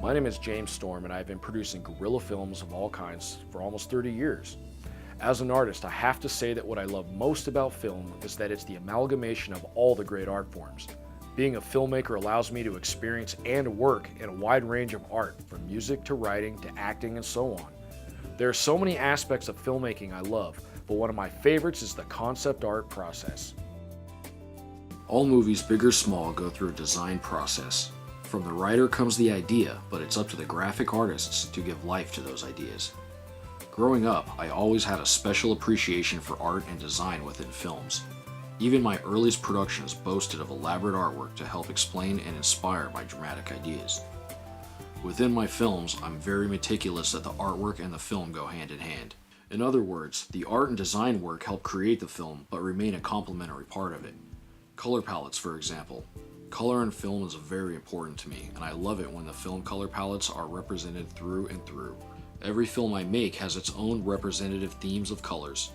My name is James Storm, and I've been producing guerrilla films of all kinds for almost 30 years. As an artist, I have to say that what I love most about film is that it's the amalgamation of all the great art forms. Being a filmmaker allows me to experience and work in a wide range of art, from music to writing to acting and so on. There are so many aspects of filmmaking I love, but one of my favorites is the concept art process. All movies, big or small, go through a design process. From the writer comes the idea, but it's up to the graphic artists to give life to those ideas. Growing up, I always had a special appreciation for art and design within films. Even my earliest productions boasted of elaborate artwork to help explain and inspire my dramatic ideas. Within my films, I'm very meticulous that the artwork and the film go hand in hand. In other words, the art and design work help create the film, but remain a complementary part of it. Color palettes, for example. Color in film is very important to me, and I love it when the film color palettes are represented through and through. Every film I make has its own representative themes of colors.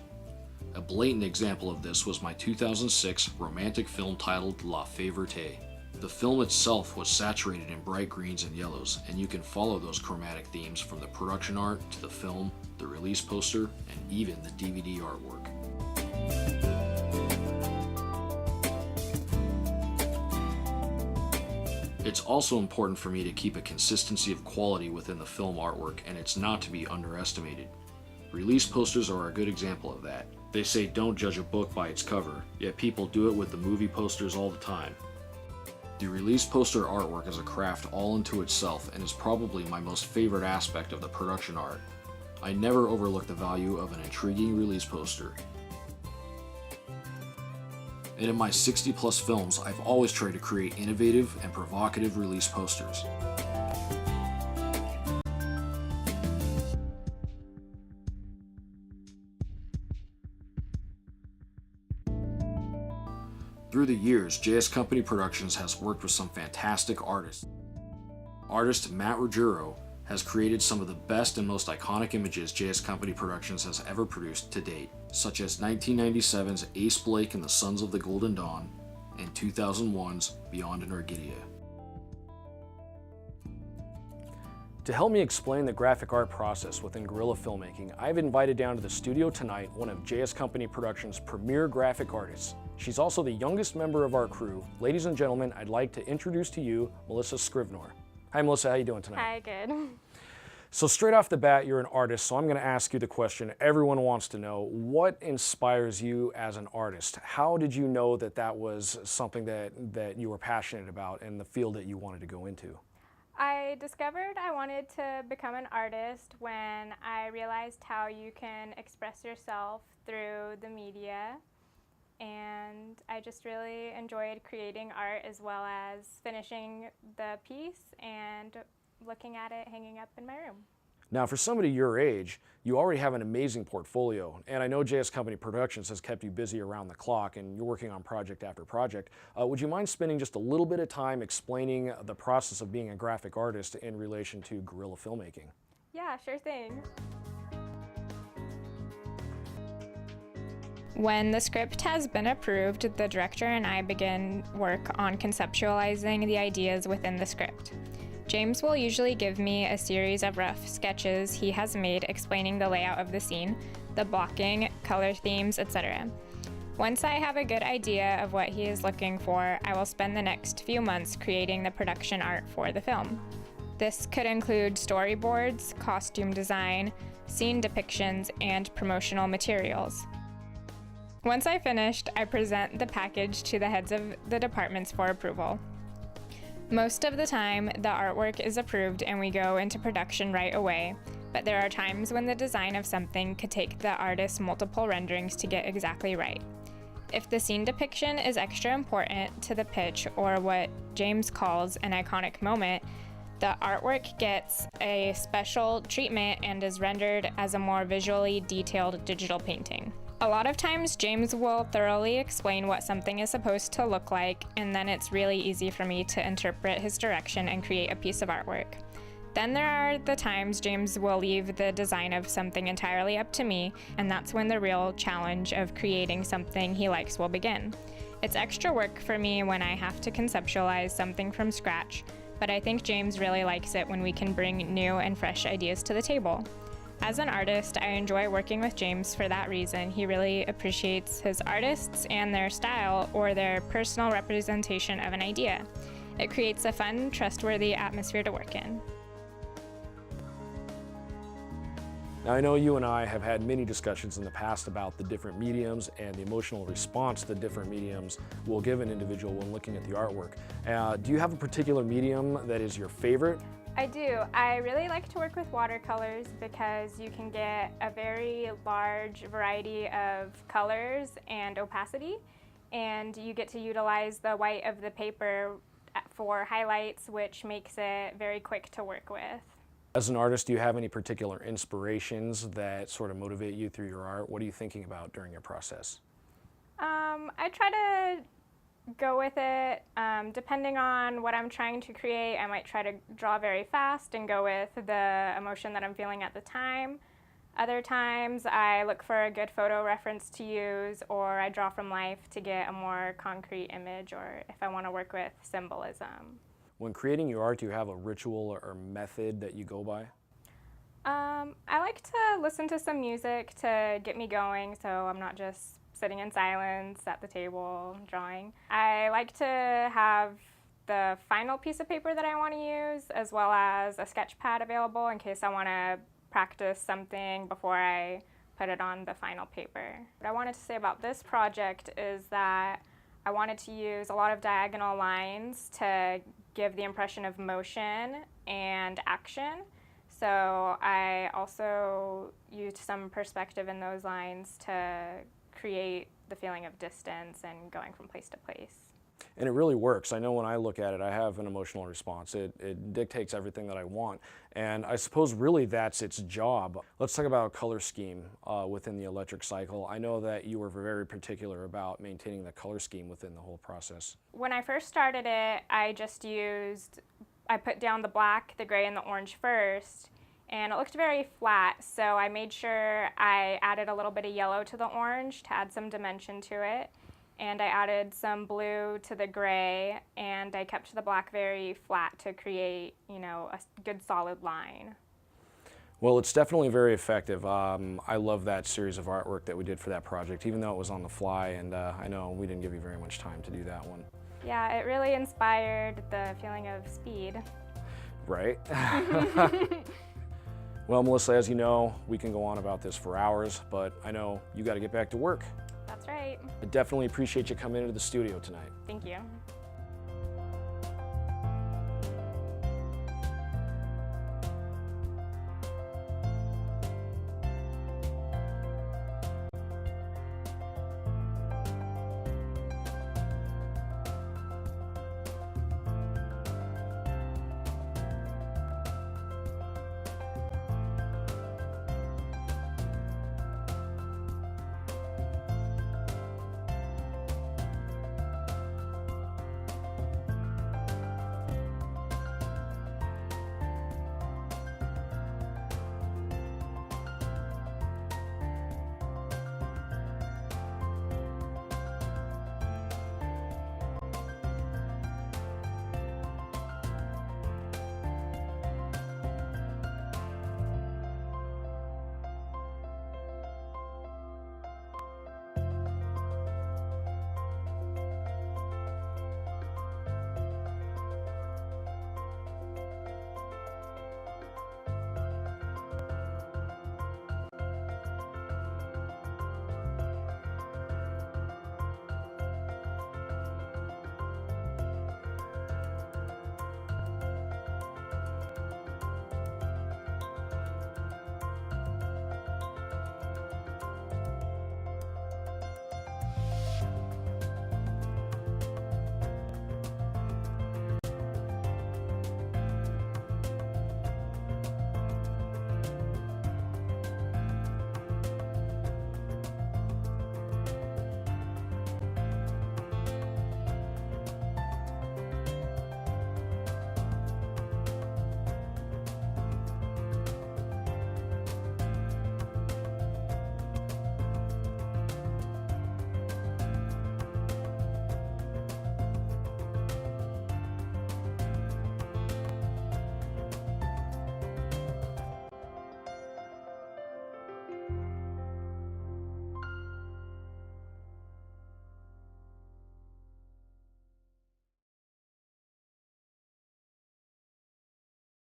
A blatant example of this was my 2006 romantic film titled La Favorite. The film itself was saturated in bright greens and yellows, and you can follow those chromatic themes from the production art to the film, the release poster, and even the DVD artwork. It's also important for me to keep a consistency of quality within the film artwork, and it's not to be underestimated. Release posters are a good example of that. They say don't judge a book by its cover, yet people do it with the movie posters all the time. The release poster artwork is a craft all unto itself and is probably my most favorite aspect of the production art. I never overlook the value of an intriguing release poster. And in my 60+ films, I've always tried to create innovative and provocative release posters. Through the years, JS Company Productions has worked with some fantastic artists. Artist Matt Ruggiero has created some of the best and most iconic images JS Company Productions has ever produced to date, such as 1997's Ace Blake and the Sons of the Golden Dawn, and 2001's Beyond an Orchidea. To help me explain the graphic art process within guerrilla filmmaking, I've invited down to the studio tonight one of JS Company Productions' premier graphic artists. She's also the youngest member of our crew. Ladies and gentlemen, I'd like to introduce to you Melissa Scrivnor. Hi Melissa, how you doing tonight? Hi, good. So straight off the bat, you're an artist, so I'm going to ask you the question everyone wants to know. What inspires you as an artist? How did you know that that was something that you were passionate about and the field that you wanted to go into? I discovered I wanted to become an artist when I realized how you can express yourself through the media, and I just really enjoyed creating art as well as finishing the piece and looking at it hanging up in my room. Now, for somebody your age, you already have an amazing portfolio, and I know JS Company Productions has kept you busy around the clock and you're working on project after project. Would you mind spending just a little bit of time explaining the process of being a graphic artist in relation to guerrilla filmmaking? Yeah, sure thing. When the script has been approved, the director and I begin work on conceptualizing the ideas within the script. James will usually give me a series of rough sketches he has made explaining the layout of the scene, the blocking, color themes, etc. Once I have a good idea of what he is looking for, I will spend the next few months creating the production art for the film. This could include storyboards, costume design, scene depictions, and promotional materials. Once I finished, I present the package to the heads of the departments for approval. Most of the time, the artwork is approved and we go into production right away, but there are times when the design of something could take the artist multiple renderings to get exactly right. If the scene depiction is extra important to the pitch, or what James calls an iconic moment, the artwork gets a special treatment and is rendered as a more visually detailed digital painting. A lot of times, James will thoroughly explain what something is supposed to look like, and then it's really easy for me to interpret his direction and create a piece of artwork. Then there are the times James will leave the design of something entirely up to me, and that's when the real challenge of creating something he likes will begin. It's extra work for me when I have to conceptualize something from scratch, but I think James really likes it when we can bring new and fresh ideas to the table. As an artist, I enjoy working with James for that reason. He really appreciates his artists and their style or their personal representation of an idea. It creates a fun, trustworthy atmosphere to work in. Now, I know you and I have had many discussions in the past about the different mediums and the emotional response the different mediums will give an individual when looking at the artwork. Do you have a particular medium that is your favorite? I do. I really like to work with watercolors because you can get a very large variety of colors and opacity, and you get to utilize the white of the paper for highlights, which makes it very quick to work with. As an artist, do you have any particular inspirations that sort of motivate you through your art? What are you thinking about during your process? I try to go with it. Depending on what I'm trying to create, I might try to draw very fast and go with the emotion that I'm feeling at the time. Other times I look for a good photo reference to use, or I draw from life to get a more concrete image, or if I want to work with symbolism. When creating your art, do you have a ritual or method that you go by? I like to listen to some music to get me going, so I'm not just sitting in silence at the table drawing. I like to have the final piece of paper that I want to use, as well as a sketch pad available in case I want to practice something before I put it on the final paper. What I wanted to say about this project is that I wanted to use a lot of diagonal lines to give the impression of motion and action. So I also used some perspective in those lines to create the feeling of distance and going from place to place. And it really works. I know when I look at it, I have an emotional response. It dictates everything that I want. And I suppose really that's its job. Let's talk about color scheme within the electric cycle. I know that you were very particular about maintaining the color scheme within the whole process. When I first started it, I put down the black, the gray, and the orange first, and it looked very flat, so I made sure I added a little bit of yellow to the orange to add some dimension to it. And I added some blue to the gray, and I kept the black very flat to create, a good solid line. Well, it's definitely very effective. I love that series of artwork that we did for that project, even though it was on the fly, and I know we didn't give you very much time to do that one. Yeah, it really inspired the feeling of speed. Right? Well, Melissa, as you know, we can go on about this for hours, but I know you got to get back to work. That's right. I definitely appreciate you coming into the studio tonight. Thank you.